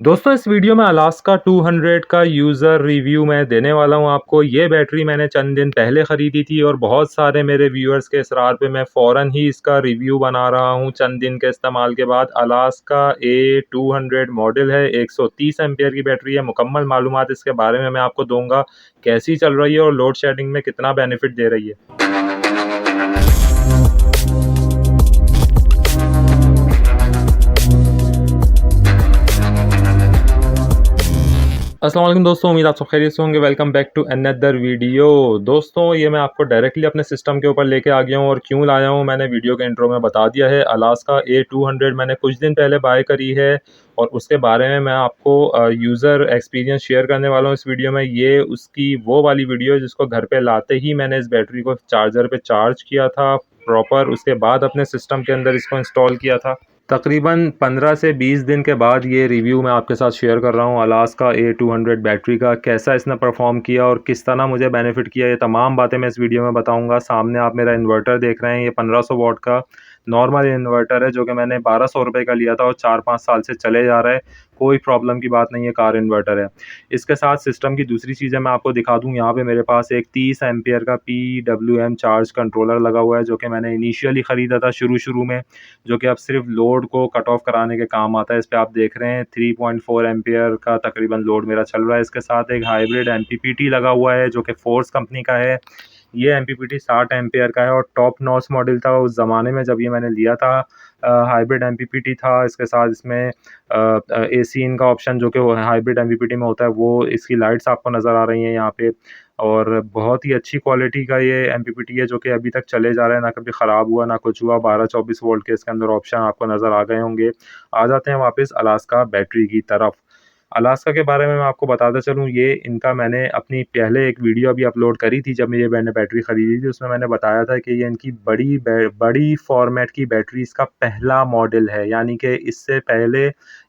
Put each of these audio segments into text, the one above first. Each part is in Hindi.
दोस्तों इस वीडियो में अलास्का 200 का यूज़र रिव्यू मैं देने वाला हूं आपको। ये बैटरी मैंने चंद दिन पहले ख़रीदी थी और बहुत सारे मेरे व्यूअर्स के इसरार पे मैं फ़ौरन ही इसका रिव्यू बना रहा हूं चंद दिन के इस्तेमाल के बाद। अलास्का A200 मॉडल है, 130 एम्पेयर की बैटरी है। मुकम्मल मालूमात इसके बारे में मैं आपको दूंगा, कैसी चल रही है और लोड शेडिंग में कितना बेनिफिट दे रही है। अस्सलाम वालेकुम दोस्तों, उम्मीद आप सब खैरियत से होंगे। Welcome back to another video. दोस्तों ये मैं आपको डायरेक्टली अपने सिस्टम के ऊपर लेके आ गया हूँ और क्यों लाया हूँ मैंने वीडियो के इंट्रो में बता दिया है। अलास्का A200 मैंने कुछ दिन पहले बाय करी है और उसके बारे में मैं आपको यूज़र एक्सपीरियंस शेयर करने वाला हूँ इस वीडियो में। ये उसकी वो वाली वीडियो है जिसको घर पे लाते ही मैंने इस बैटरी को चार्जर पे चार्ज किया था प्रॉपर, उसके बाद अपने सिस्टम के अंदर इसको इंस्टॉल किया था। तकरीबन 15 से 20 दिन के बाद ये रिव्यू मैं आपके साथ शेयर कर रहा हूँ अलास्का A200 बैटरी का। कैसा इसने परफॉर्म किया और किस तरह मुझे बेनिफिट किया, ये तमाम बातें मैं इस वीडियो में बताऊंगा। सामने आप मेरा इन्वर्टर देख रहे हैं, ये 1500 वॉट का नॉर्मल इन्वर्टर है जो कि मैंने 1200 रुपये का लिया था और 4-5 साल से चले जा रहा है। कोई प्रॉब्लम की बात नहीं है, कार इन्वर्टर है। इसके साथ सिस्टम की दूसरी चीज़ें मैं आपको दिखा दूँ। यहाँ पे मेरे पास एक 30 एम्पियर का PWM चार्ज कंट्रोलर लगा हुआ है जो कि मैंने इनिशियली ख़रीदा था शुरू में, जो कि अब सिर्फ लोड को कट ऑफ कराने के काम आता है। इस पे आप देख रहे हैं 3.4 एम्पियर का तकरीबन लोड मेरा चल रहा है। इसके साथ एक हाइब्रिड MPPT लगा हुआ है जो कि फोर्स कंपनी का है। ये MPPT 60 एम्पियर का है और टॉप नॉच मॉडल था उस ज़माने में जब ये मैंने लिया था। हाइब्रिड MPPT था। इसके साथ इसमें AC इन का ऑप्शन जो कि वो हाइब्रिड MPPT में होता है, वो इसकी लाइट्स आपको नज़र आ रही हैं यहाँ पे। और बहुत ही अच्छी क्वालिटी का ये MPPT है जो कि अभी तक चले जा रहा है, ना कभी ख़राब हुआ ना कुछ हुआ। 12-24 वोल्ट के इसके अंदर ऑप्शन आपको नज़र आ गए होंगे। आ जाते हैं वापस अलास्का बैटरी की तरफ। अलास्का के बारे में मैं आपको बताता चलूँ, ये इनका मैंने अपनी पहले एक वीडियो अभी अपलोड करी थी जब ये मैंने बैटरी ख़रीदी थी। उसमें मैंने बताया था कि ये इनकी बड़ी फ़ॉर्मेट की बैटरीज़ का पहला मॉडल है, यानी कि इससे पहले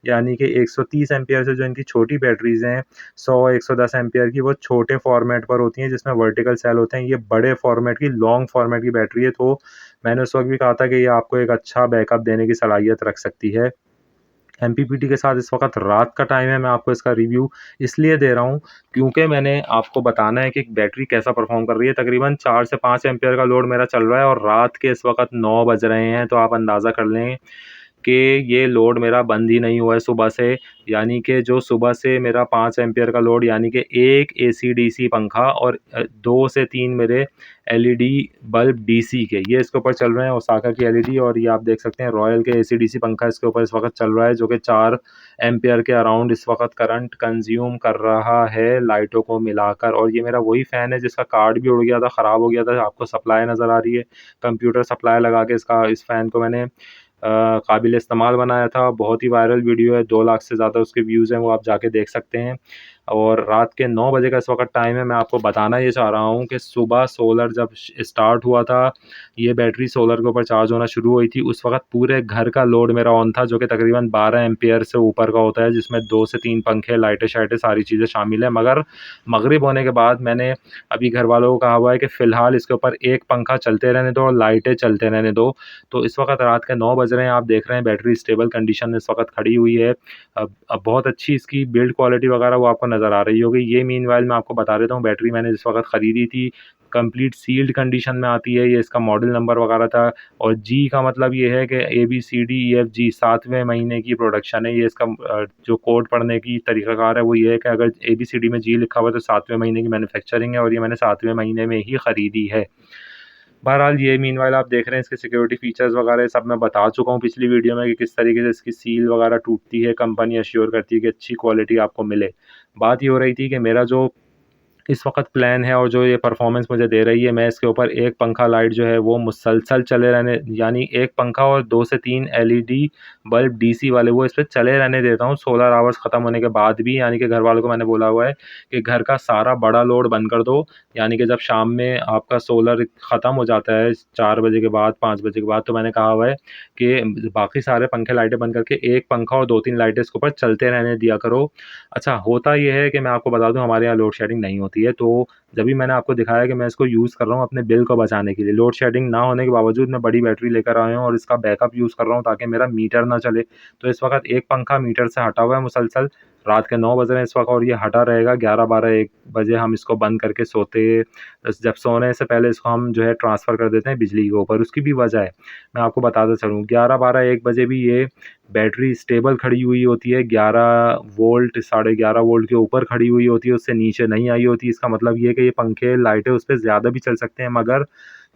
यानी कि 130 एम्पियर से जो इनकी छोटी बैटरीज़ हैं 100-110 एम्पियर की, वो छोटे फ़ॉर्मेट पर होती हैं जिसमें वर्टिकल सेल होते हैं। ये बड़े फ़ॉर्मेट की लॉन्ग फ़ॉर्मेट की बैटरी है। तो मैंने उस वक़्त भी कहा था कि ये आपको एक अच्छा बैकअप देने की सलाहियत रख सकती है। MPPT के साथ इस वक़्त रात का टाइम है, मैं आपको इसका रिव्यू इसलिए दे रहा हूँ क्योंकि मैंने आपको बताना है कि बैटरी कैसा परफ़ॉर्म कर रही है। तकरीबन 4 से 5 एम्पियर का लोड मेरा चल रहा है और रात के इस वक़्त 9 बज रहे हैं, तो आप अंदाज़ा कर लें कि ये लोड मेरा बंद ही नहीं हुआ है सुबह से। यानी कि जो सुबह से मेरा 5 एम्पियर का लोड, यानी कि एक AC/DC पंखा और 2 से 3 मेरे LED बल्ब DC के, ये इसके ऊपर चल रहे हैं। ओसाका की LED, और ये आप देख सकते हैं रॉयल के AC/DC पंखा इसके ऊपर इस वक्त चल रहा है जो कि 4 एम्पियर के अराउंड इस वक्त करंट कंज्यूम कर रहा है लाइटों को मिलाकर। और ये मेरा वही फ़ैन है जिसका कार्ड भी उड़ गया था, ख़राब हो गया था। आपको सप्लाई नज़र आ रही है, कंप्यूटर सप्लाई लगा के इस फ़ैन को मैंने काबिल इस्तेमाल बनाया था। बहुत ही वायरल वीडियो है, 2 लाख से ज़्यादा उसके व्यूज़ हैं, वो आप जाके देख सकते हैं। और रात के 9 बजे का इस वक़्त टाइम है। मैं आपको बताना ये चाह रहा हूँ कि सुबह सोलर जब स्टार्ट हुआ था, ये बैटरी सोलर के ऊपर चार्ज होना शुरू हुई थी, उस वक़्त पूरे घर का लोड मेरा ऑन था जो कि तकरीबन 12 एम्पियर से ऊपर का होता है, जिसमें 2 से 3 पंखे, लाइटें-शाइटें सारी चीज़ें शामिल हैं। मगर मगरिब होने के बाद मैंने अभी घर वालों को कहा हुआ है कि फ़िलहाल इसके ऊपर एक पंखा चलते रहने दो और लाइटें चलते रहने दो। तो इस वक़्त रात के 9 बज रहे हैं, आप देख रहे हैं बैटरी स्टेबल कंडीशन में इस वक़्त खड़ी हुई है। अब बहुत अच्छी इसकी बिल्ड क्वालिटी वगैरह वो आपको नज़र आ रही होगी। ये मीनवाइल मैं आपको बता देता हूँ, बैटरी मैंने जिस वक़्त ख़रीदी थी कंप्लीट सील्ड कंडीशन में आती है। ये इसका मॉडल नंबर वगैरह था और जी का मतलब ये है कि ABCDEFG 7वें महीने की प्रोडक्शन है। ये इसका जो कोड पढ़ने की तरीक़ाकार है वो ये है कि अगर ABCD में जी लिखा हुआ है तो 7वें महीने की मैन्युफैक्चरिंग है और ये मैंने 7वें महीने में ही ख़रीदी है। बहरहाल ये मीनवाइल आप देख रहे हैं इसके सिक्योरिटी फ़ीचर्स वगैरह सब मैं बता चुका हूँ पिछली वीडियो में कि किस तरीके से इसकी सील वगैरह टूटती है, कंपनी एश्योर करती है कि अच्छी क्वालिटी आपको मिले। बात ये हो रही थी कि मेरा जो इस वक़्त प्लान है और जो ये परफ़ॉर्मेंस मुझे दे रही है, मैं इसके ऊपर एक पंखा लाइट जो है वो मुसलसल चले रहने, यानी एक पंखा और 2 से 3 LED बल्ब DC वाले वो इस पे चले रहने देता हूँ सोलर आवर्स ख़त्म होने के बाद भी। यानी कि घर वालों को मैंने बोला हुआ है कि घर का सारा बड़ा लोड बंद कर दो, यानी कि जब शाम में आपका सोलर ख़त्म हो जाता है 4 बजे के बाद, 5 बजे के बाद, तो मैंने कहा हुआ है कि बाकी सारे पंखे लाइटें बंद करके एक पंखा और 2-3 लाइटें इसके ऊपर चलते रहने दिया करो। अच्छा, होता ये है कि मैं आपको बता दूँ हमारे यहाँ लोड शेडिंग नहीं होती होती है। तो जब भी मैंने आपको दिखाया कि मैं इसको यूज़ कर रहा हूँ अपने बिल को बचाने के लिए। लोड शेडिंग ना होने के बावजूद मैं बड़ी बैटरी लेकर आया हूँ और इसका बैकअप यूज़ कर रहा हूँ ताकि मेरा मीटर ना चले। तो इस वक़्त एक पंखा मीटर से हटा हुआ है मुसलसल, रात के 9 बज रहे हैं इस वक़्त और ये हटा रहेगा। 11, 12, 1 बजे हम इसको बंद करके सोते, बस जब सोने से पहले इसको हम जो है ट्रांसफ़र कर देते हैं बिजली के ऊपर। उसकी भी वजह है, मैं आपको बताता चलूँ। 11, 12, 1 बजे भी ये बैटरी स्टेबल खड़ी हुई होती है, 11 वोल्ट, साढ़े 11 वोल्ट के ऊपर खड़ी हुई होती है, उससे नीचे नहीं आई होती। इसका मतलब ये है कि ये पंखे, लाइटें उस पे ज़्यादा भी चल सकते हैं, मगर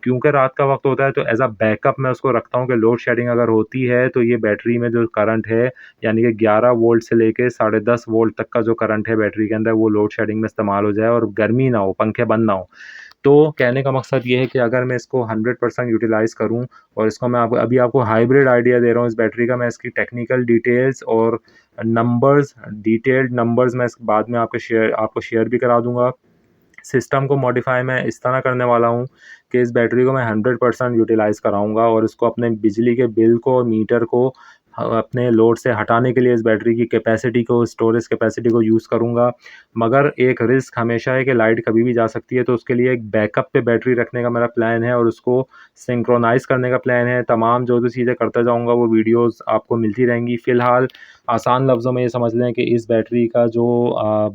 क्योंकि रात का वक़्त होता है तो एज़ अ बैकअप मैं उसको रखता हूँ कि लोड शेडिंग अगर होती है तो ये बैटरी में जो करंट है, यानी कि 11 वोल्ट से लेके साढ़े 10 वोल्ट तक का जो करंट है बैटरी के अंदर, वो लोड शेडिंग में इस्तेमाल हो जाए और गर्मी ना हो, पंखे बंद ना हो। तो कहने का मकसद ये है कि अगर मैं इसको 100% यूटिलाइज़ करूँ और इसको मैं आपको अभी आपको हाइब्रिड आइडिया दे रहा हूँ इस बैटरी का, मैं इसकी टेक्निकल डिटेल्स और नंबर्स, डिटेल्ड नंबर्स मैं इस बाद में आपको शेयर भी करा दूँगा। सिस्टम को मॉडिफ़ाई मैं इस तरह करने वाला हूँ कि इस बैटरी को मैं 100% यूटिलाइज़ कराऊँगा और इसको अपने बिजली के बिल को, मीटर को अपने लोड से हटाने के लिए इस बैटरी की कैपेसिटी को, स्टोरेज कैपेसिटी को यूज़ करूँगा। मगर एक रिस्क हमेशा है कि लाइट कभी भी जा सकती है, तो उसके लिए एक बैकअप पे बैटरी रखने का मेरा प्लान है और उसको सिंक्रोनाइज़ करने का प्लान है। तमाम जो-जो चीज़ें करता जाऊँगा वो वीडियोज़ आपको मिलती रहेंगी। फ़िलहाल आसान लफ्ज़ों में ये समझ लें कि इस बैटरी का जो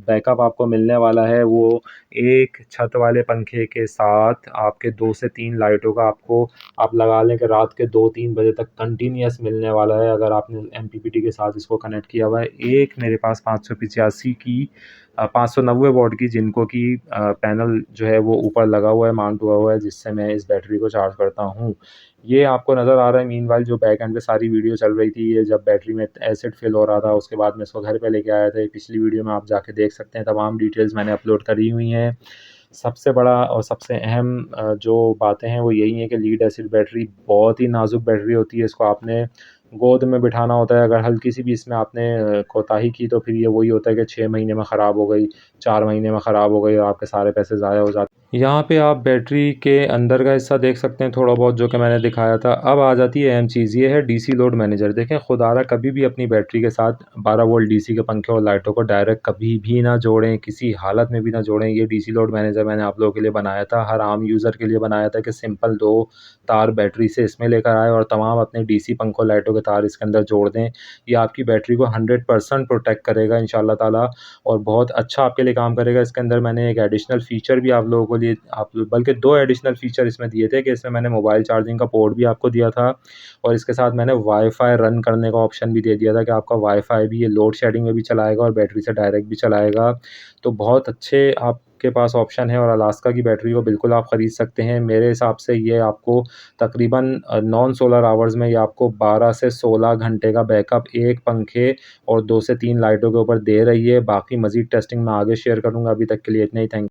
बैकअप आपको मिलने वाला है वो एक छत वाले पंखे के साथ आपके 2 से 3 लाइटों का आपको आप लगा लें कि रात के 2-3 बजे तक कंटिन्यूअस मिलने वाला है, अगर आपने एमपीपीटी के साथ इसको कनेक्ट किया हुआ है। एक मेरे पास 585 की 590 वॉट की जिनको की पैनल जो है वो ऊपर लगा हुआ है, माउंट हुआ हुआ है, जिससे मैं इस बैटरी को चार्ज करता हूँ। ये आपको नज़र आ रहा है मीनवाइल जो बैक एंड पे सारी वीडियो चल रही थी, ये जब बैटरी में एसिड फ़िल हो रहा था, उसके बाद मैं इसको घर पे लेके आया था। ये पिछली वीडियो में आप जाके देख सकते हैं, तमाम डिटेल्स मैंने अपलोड करी हुई हैं। सबसे बड़ा और सबसे अहम जो बातें हैं वो यही हैं कि लीड एसिड बैटरी बहुत ही नाज़ुक बैटरी होती है, इसको आपने गोद में बिठाना होता है। अगर हल्की-सी भी इसमें आपने कोताही की तो फिर ये वही होता है कि 6 महीने में ख़राब हो गई, 4 महीने में ख़राब हो गई और आपके सारे पैसे ज़ाया हो जाते हैं। यहाँ पे आप बैटरी के अंदर का हिस्सा देख सकते हैं थोड़ा बहुत जो कि मैंने दिखाया था। अब आ जाती है अहम चीज़, ये है डीसी लोड मैनेजर। देखें खुदारा कभी भी अपनी बैटरी के साथ 12 वोल्ट डीसी के पंखे और लाइटों को डायरेक्ट कभी भी ना जोड़ें, किसी हालत में भी ना जोड़ें। ये डीसी लोड मैनेजर मैंने आप लोगों के लिए बनाया था, हर आम यूज़र के लिए बनाया था कि सिंपल 2 तार बैटरी से इसमें लेकर आएँ और तमाम अपने डीसी पंखों, लाइटों के तार इसके अंदर जोड़ दें। ये आपकी बैटरी को 100% प्रोटेक्ट करेगा इंशाअल्लाह ताला और बहुत अच्छा आपके लिए काम करेगा। इसके अंदर मैंने एक एडिशनल फ़ीचर भी आप लोगों के लिए आप बल्कि 2 एडिशनल फ़ीचर इसमें दिए थे कि इसमें मैंने मोबाइल चार्जिंग का पोर्ट भी आपको दिया था और इसके साथ मैंने वाई-फाई रन करने का ऑप्शन भी दे दिया था कि आपका वाई-फाई भी ये लोड शेडिंग में भी चलाएगा और बैटरी से डायरेक्ट भी चलाएगा। तो बहुत अच्छे आपके पास ऑप्शन है और अलास्का की बैटरी को बिल्कुल आप ख़रीद सकते हैं। मेरे हिसाब से ये आपको तकरीबन नॉन सोलर आवर्स में ये आपको 12 से 16 घंटे का बैकअप एक पंखे और 2 से 3 लाइटों के ऊपर दे रही है। बाकी मज़ीद टेस्टिंग मैं आगे शेयर करूँगा। अभी तक के लिए इतना ही। थैंक